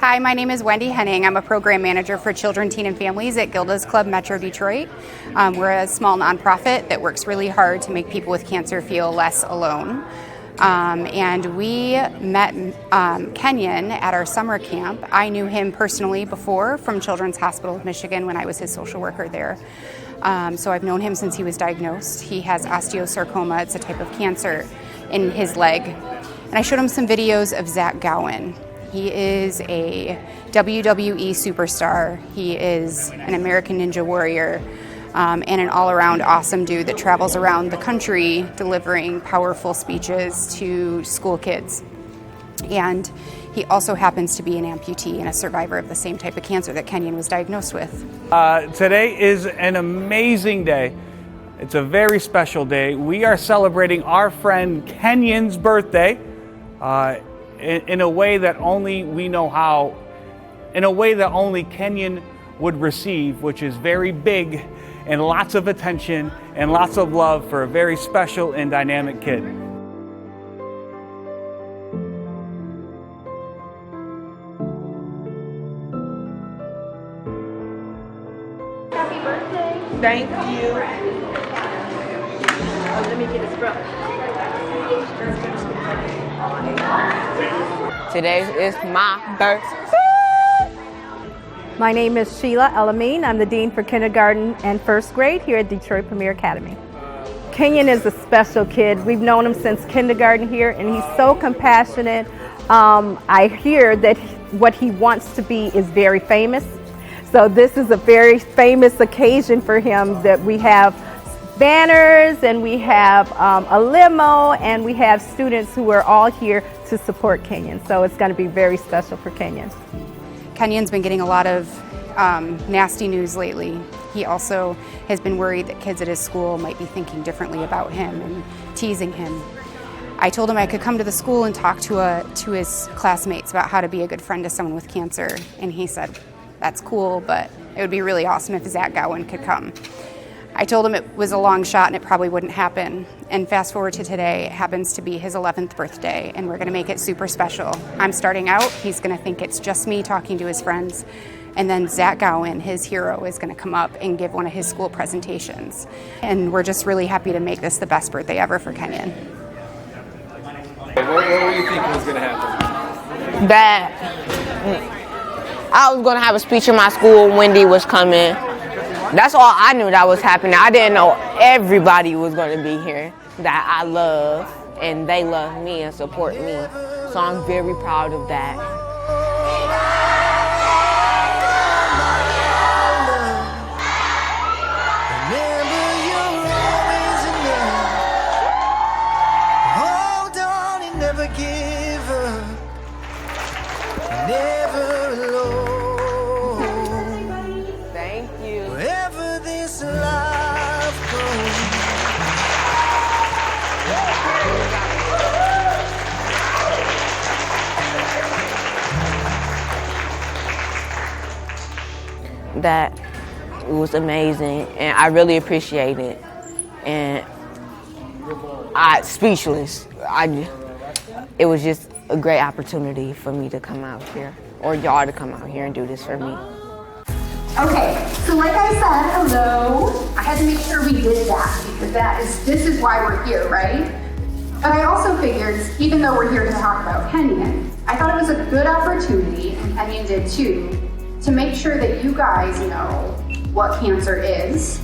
Hi, my name is Wendi Henning. I'm a program manager for Children, Teen, and Families at Gilda's Club Metro Detroit. We're a small nonprofit that works really hard to make people with cancer feel less alone. And we met Kenyon at our summer camp. I knew him personally before from Children's Hospital of Michigan when I was his social worker there. So I've known him since he was diagnosed. He has osteosarcoma. It's a type of cancer in his leg. And I showed him some videos of Zach Gowen. He is a WWE Superstar. He is an American Ninja Warrior and an all-around awesome dude that travels around the country delivering powerful speeches to school kids. And he also happens to be an amputee and a survivor of the same type of cancer that Kenyon was diagnosed with. Today is an amazing day. It's a very special day. We are celebrating our friend Kenyon's birthday. In a way that only we know how, in a way that only Kenyon would receive, which is very big and lots of attention and lots of love for a very special and dynamic kid. Happy birthday. Thank you. Oh, let me get his brother. Today is my birthday. My name is Sheila Elamine. I'm the Dean for Kindergarten and First Grade here at Detroit Premier Academy. Kenyon is a special kid. We've known him since kindergarten here, and he's so compassionate. I hear that what he wants to be is very famous. So this is a very famous occasion for him, that we have banners and we have a limo and we have students who are all here to support Kenyon. So it's going to be very special for Kenyon. Kenyon's been getting a lot of nasty news lately. He also has been worried that kids at his school might be thinking differently about him and teasing him. I told him I could come to the school and talk to his classmates about how to be a good friend to someone with cancer, and he said, that's cool, but it would be really awesome if Zach Gowen could come. I told him it was a long shot and it probably wouldn't happen. And fast forward to today, it happens to be his 11th birthday, and we're gonna make it super special. I'm starting out, he's gonna think it's just me talking to his friends, and then Zach Gowen, his hero, is gonna come up and give one of his school presentations. And we're just really happy to make this the best birthday ever for Kenyon. What were you thinking was gonna happen? That I was gonna have a speech in my school. Wendi was coming. That's all I knew that was happening. I didn't know everybody was going to be here that I love, and they love me and support me. So I'm very proud of that. Hold on and never give up. Never alone. Wherever this life goes. That it was amazing, and I really appreciate it. And speechless. It was just a great opportunity for me to come out here, or y'all to come out here and do this for me. Okay, so like I said, hello. I had to make sure we did that because this is why we're here, right? But I also figured, even though we're here to talk about Kenyon, I thought it was a good opportunity, and Kenyon did too, to make sure that you guys know what cancer is,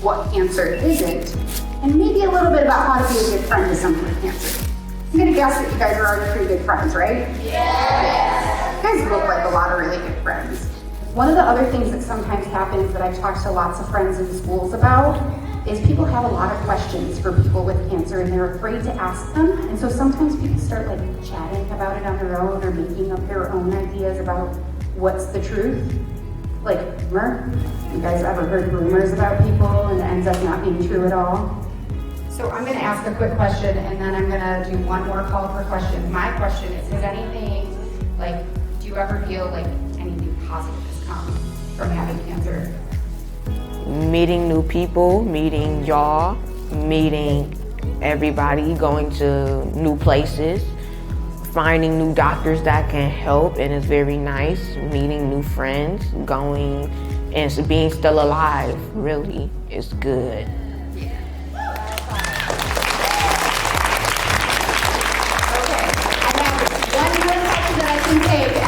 what cancer isn't, and maybe a little bit about how to be a good friend to someone with cancer. I'm gonna guess that you guys are already pretty good friends, right? Yes! You guys look like a lot of really good friends. One of the other things that sometimes happens that I've talked to lots of friends in schools about is people have a lot of questions for people with cancer and they're afraid to ask them. And so sometimes people start like chatting about it on their own or making up their own ideas about what's the truth. Like rumor. You guys ever heard rumors about people and it ends up not being true at all? So I'm gonna ask a quick question and then I'm gonna do one more call for questions. My question is, has anything, like, do you ever feel like anything positive has come from having cancer? Meeting new people, meeting y'all, meeting everybody, going to new places, finding new doctors that can help, and it's very nice meeting new friends, going and being still alive. Really, is good.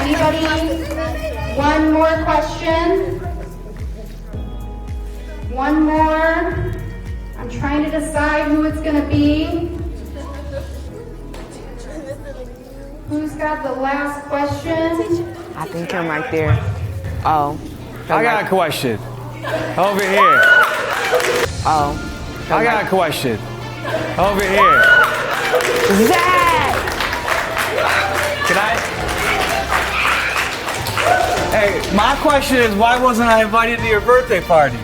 Anybody? One more question? One more? I'm trying to decide who it's gonna be. Who's got the last question? I think him right there. Oh. I got a question. Over here. Oh. I got a question. Over here. Zach! Can I? Hey, my question is, why wasn't I invited to your birthday party?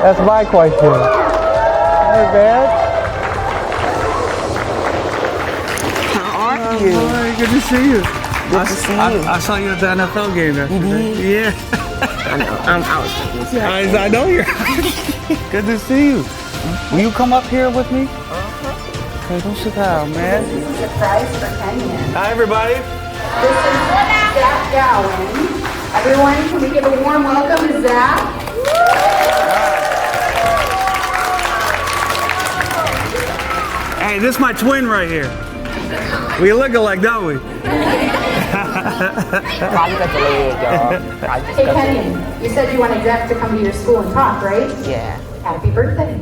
That's my question. Hey, man. How are you? Hi, good to see you. Good to see you. I saw you at the NFL game yesterday. Yeah. I know. I know you're. Good to see you. Will you come up here with me? Okay, don't sit down, man. This is a surprise for Kenyon. Hi, everybody. This is Zach Gowen. Everyone, can we give a warm welcome to Zach? Hey, this is my twin right here. We look alike, don't we? Probably got the leg, y'all. Hey, Kenyon, you said you wanted Zach to come to your school and talk, right? Yeah. Happy birthday.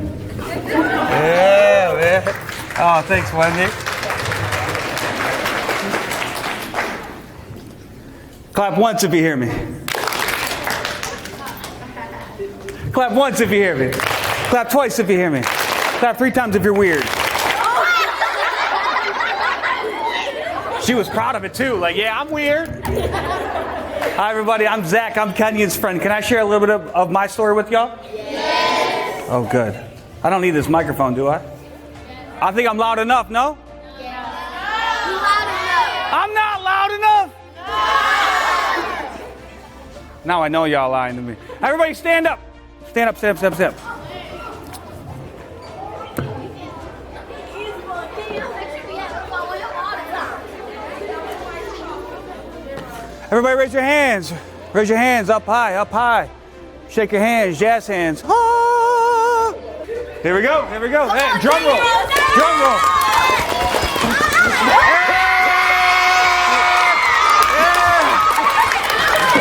Yeah, man. Oh, thanks, Wendi. Clap once if you hear me. Clap once if you hear me. Clap twice if you hear me. Clap 3 times if you're weird. She was proud of it too. Like, yeah, I'm weird. Hi, everybody. I'm Zach. I'm Kenyon's friend. Can I share a little bit of my story with y'all? Yes. Oh, good. I don't need this microphone, do I? I think I'm loud enough, no? Yeah. I'm not loud enough? Now I know y'all lying to me. Everybody stand up. Stand up, stand up, stand up, stand up. Everybody raise your hands. Raise your hands up high, up high. Shake your hands, jazz hands. Ah! Here we go, here we go. Hey, drum roll, drum roll.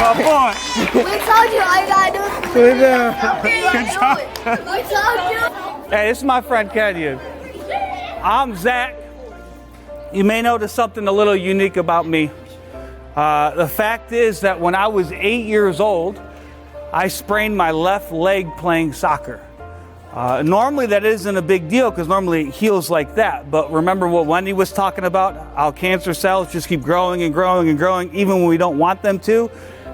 Oh, boy. We told you all you gotta do is Good job. we told you. Hey, this is my friend Kenyon. I'm Zach. You may notice something a little unique about me. The fact is that when I was 8 years old, I sprained my left leg playing soccer. Normally that isn't a big deal because normally it heals like that. But remember what Wendi was talking about? How cancer cells just keep growing and growing and growing even when we don't want them to.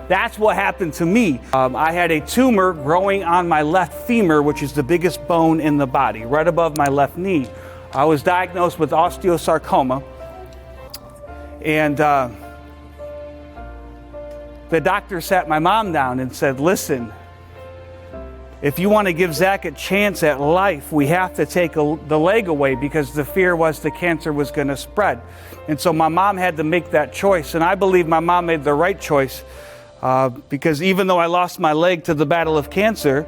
That's what happened to me. I had a tumor growing on my left femur, which is the biggest bone in the body, right above my left knee. I was diagnosed with osteosarcoma. And the doctor sat my mom down and said, listen, if you want to give Zach a chance at life, we have to take the leg away because the fear was the cancer was going to spread. And so my mom had to make that choice. And I believe my mom made the right choice because even though I lost my leg to the battle of cancer,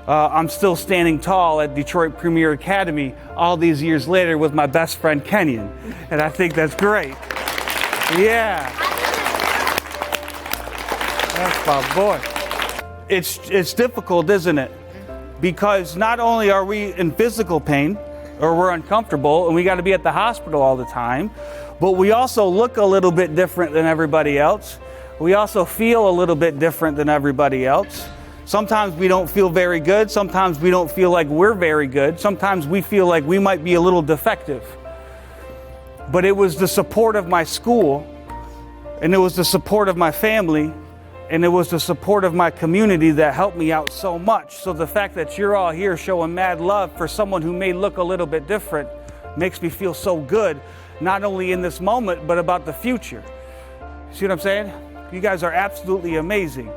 I'm still standing tall at Detroit Premier Academy all these years later with my best friend Kenyon. And I think that's great. Yeah. That's my boy. It's difficult, isn't it? Because not only are we in physical pain or we're uncomfortable and we got to be at the hospital all the time, but we also look a little bit different than everybody else. We also feel a little bit different than everybody else. Sometimes we don't feel very good. Sometimes we don't feel like we're very good. Sometimes we feel like we might be a little defective. But it was the support of my school, and it was the support of my family, and it was the support of my community that helped me out so much. So the fact that you're all here showing mad love for someone who may look a little bit different makes me feel so good, not only in this moment, but about the future. See what I'm saying? You guys are absolutely amazing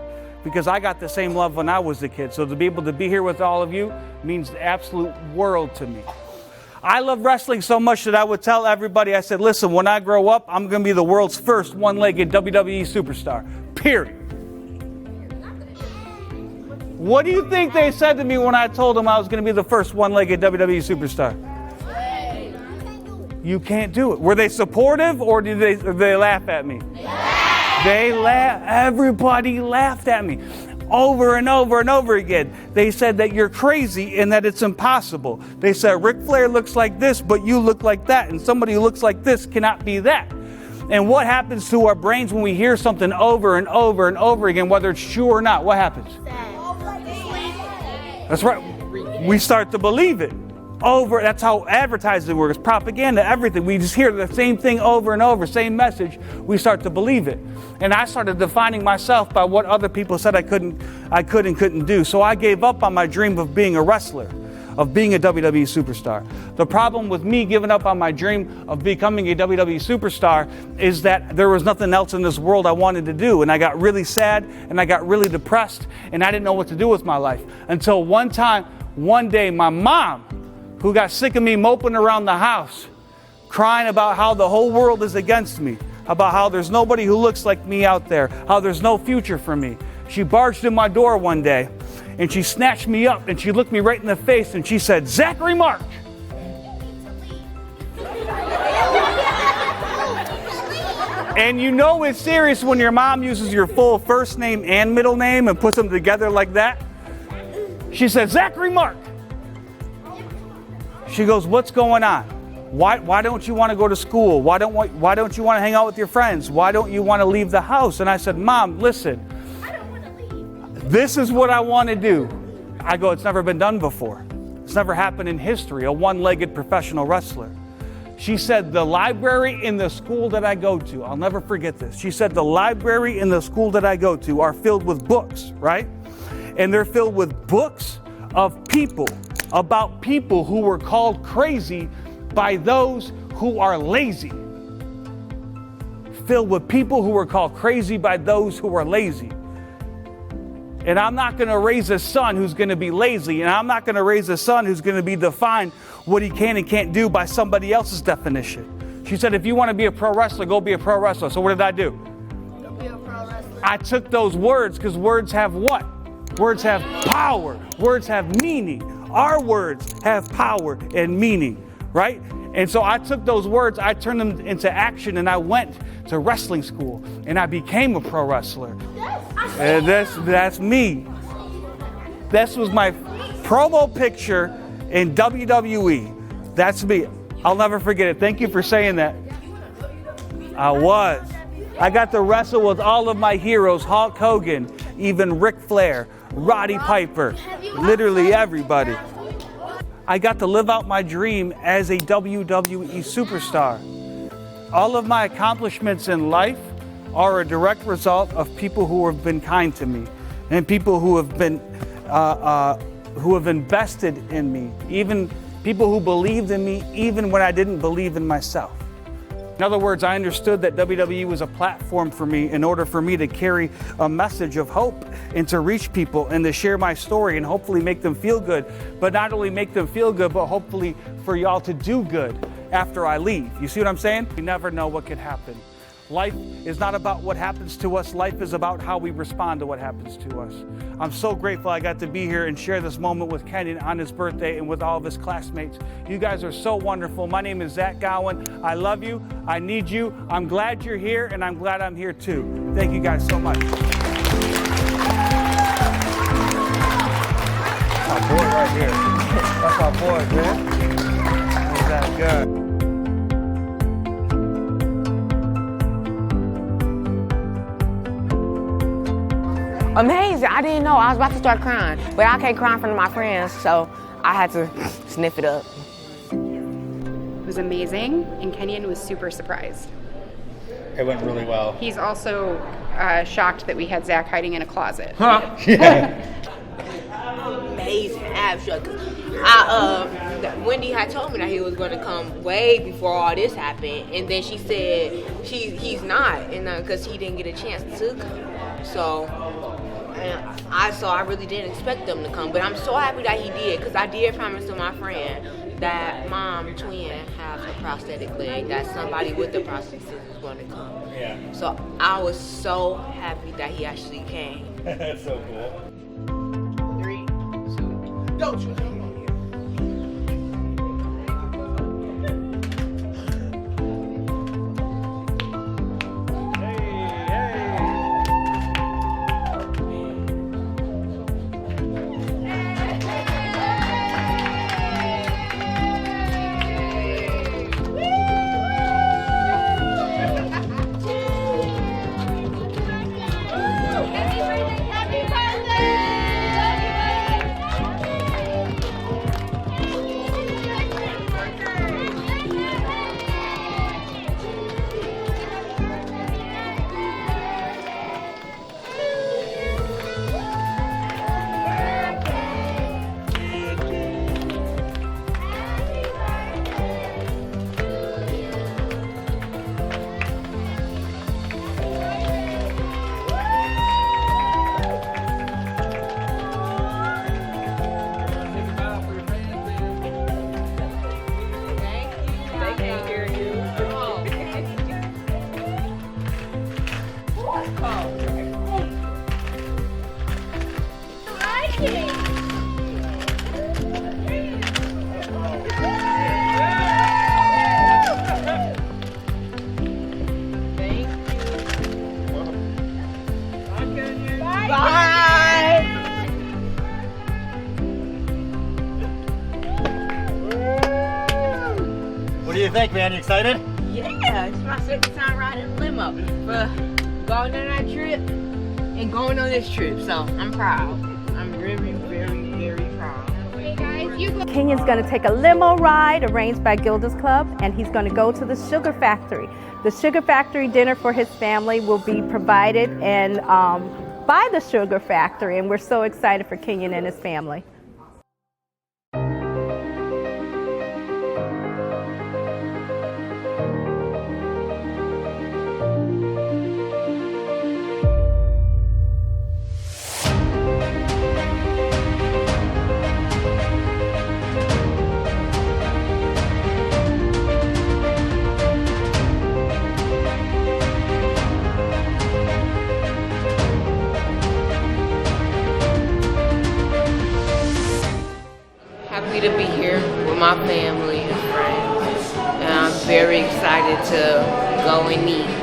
because I got the same love when I was a kid. So to be able to be here with all of you means the absolute world to me. I love wrestling so much that I would tell everybody, I said, listen, when I grow up, I'm going to be the world's first one-legged WWE superstar. Period. What do you think they said to me when I told them I was going to be the first one-legged WWE superstar? You can't do it. Were they supportive or did they laugh at me? They laughed. Everybody laughed at me over and over and over again. They said that you're crazy and that it's impossible. They said Ric Flair looks like this, but you look like that, and somebody who looks like this cannot be that. And what happens to our brains when we hear something over and over and over again, whether it's true or not? What happens? That's right. We start to believe it. That's how advertising works, propaganda, everything. We just hear the same thing over and over, same message. We start to believe it. And I started defining myself by what other people said I couldn't do. So I gave up on my dream of being a wrestler, of being a WWE superstar. The problem with me giving up on my dream of becoming a WWE superstar is that there was nothing else in this world I wanted to do. And I got really sad and I got really depressed and I didn't know what to do with my life. Until one day, my mom, who got sick of me moping around the house, crying about how the whole world is against me, about how there's nobody who looks like me out there, how there's no future for me. She barged in my door one day, and she snatched me up, and she looked me right in the face, and she said, "Zachary Mark." And you know it's serious when your mom uses your full first name and middle name and puts them together like that. She said, "Zachary Mark." She goes, "What's going on? Why don't you want to go to school? Why don't you want to hang out with your friends? Why don't you want to leave the house?" And I said, "Mom, listen, I don't want to leave. This is what I want to do." I go, "It's never been done before. It's never happened in history, a one-legged professional wrestler." She said, "The library in the school that I go to," I'll never forget this. She said, "The library in the school that I go to are filled with books, right? And they're filled with books of people, about people who were called crazy by those who are lazy." Filled with people who were called crazy by those who are lazy. And I'm not going to raise a son who's going to be lazy, and I'm not going to raise a son who's going to be defined what he can and can't do by somebody else's definition. She said, "If you want to be a pro wrestler, go be a pro wrestler." So what did I do? Go be a pro wrestler. I took those words, because words have what? Words have power. Words have meaning. Our words have power and meaning, right? And so I took those words, I turned them into action, and I went to wrestling school, and I became a pro wrestler. And that's me. This was my promo picture in WWE. That's me. I'll never forget it. Thank you for saying that. I was. I got to wrestle with all of my heroes, Hulk Hogan, even Ric Flair, Roddy Piper, literally everybody. I got to live out my dream as a WWE superstar. All of my accomplishments in life are a direct result of people who have been kind to me and people who have been who have invested in me, even people who believed in me even when I didn't believe in myself. In other words, I understood that WWE was a platform for me in order for me to carry a message of hope and to reach people and to share my story and hopefully make them feel good. But not only make them feel good, but hopefully for y'all to do good after I leave. You see what I'm saying? You never know what could happen. Life is not about what happens to us. Life is about how we respond to what happens to us. I'm so grateful I got to be here and share this moment with Kenyon on his birthday and with all of his classmates. You guys are so wonderful. My name is Zach Gowen. I love you. I need you. I'm glad you're here, and I'm glad I'm here too. Thank you guys so much. That's my boy right here. That's my boy, man. That's that good. Amazing. I didn't know. I was about to start crying, but I can't cry in front of my friends, so I had to sniff it up. It was amazing, and Kenyon was super surprised. It went really well. He's also shocked that we had Zach hiding in a closet. Huh? Yeah. Amazing. Abstract. Wendi had told me that he was going to come way before all this happened, and then she said he's not, and because he didn't get a chance to come. So I really didn't expect them to come, but I'm so happy that he did, because I did promise to my friend that mom twin has a prosthetic leg, that somebody with the prosthesis is going to come. Yeah. So I was so happy that he actually came. That's so cool. 3, 2, don't you? What do you think, man? You excited? Yeah, it's my second time riding a limo. Going on that trip and going on this trip, so I'm proud. I'm very, very, very proud. Hey guys, you go. Kenyon's going to take a limo ride arranged by Gilda's Club, and he's going to go to the Sugar Factory. The Sugar Factory dinner for his family will be provided and by the Sugar Factory, and we're so excited for Kenyon and his family. Happy to be here with my family and friends, and I'm very excited to go and eat.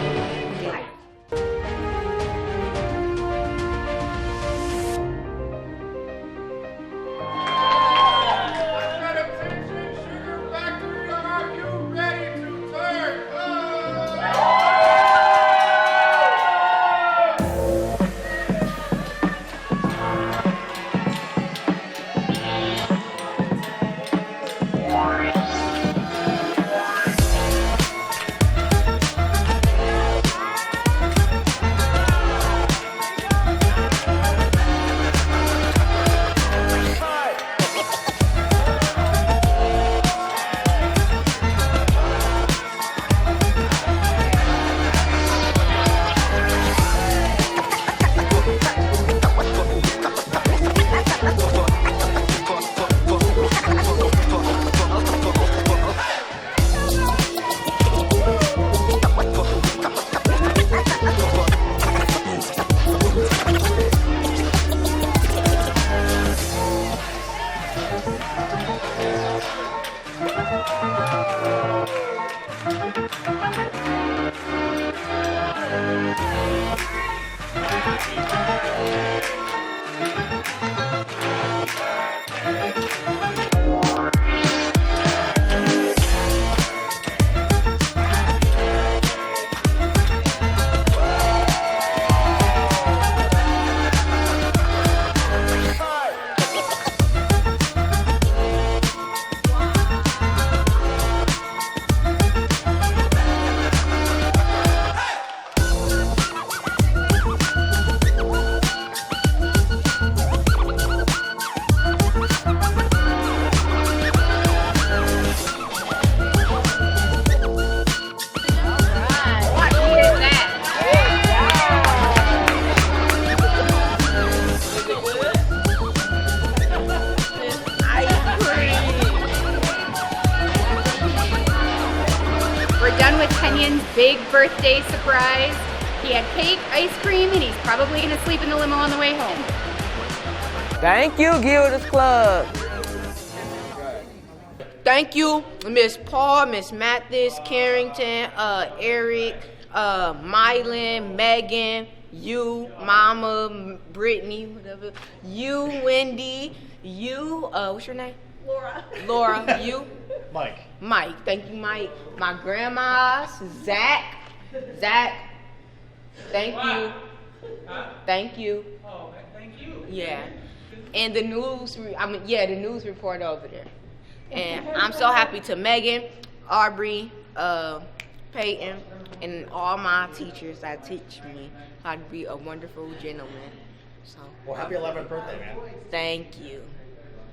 birthday surprise. He had cake, ice cream, and he's probably gonna sleep in the limo on the way home. Thank you, Gilda's Club. Thank you, Miss Paul, Miss Mathis, Carrington, Eric, Mylan, Megan, you, Mama, Brittany, whatever. You, Wendy. You, what's your name? Laura. You? Mike. Thank you, Mike. My grandmas, Zach. Thank you. Thank you. Oh, thank you. Yeah. And the news, the news report over there. And I'm so happy to Megan, Aubrey, Peyton, and all my teachers that teach me how to be a wonderful gentleman. So. Well, happy 11th birthday, man. Thank you.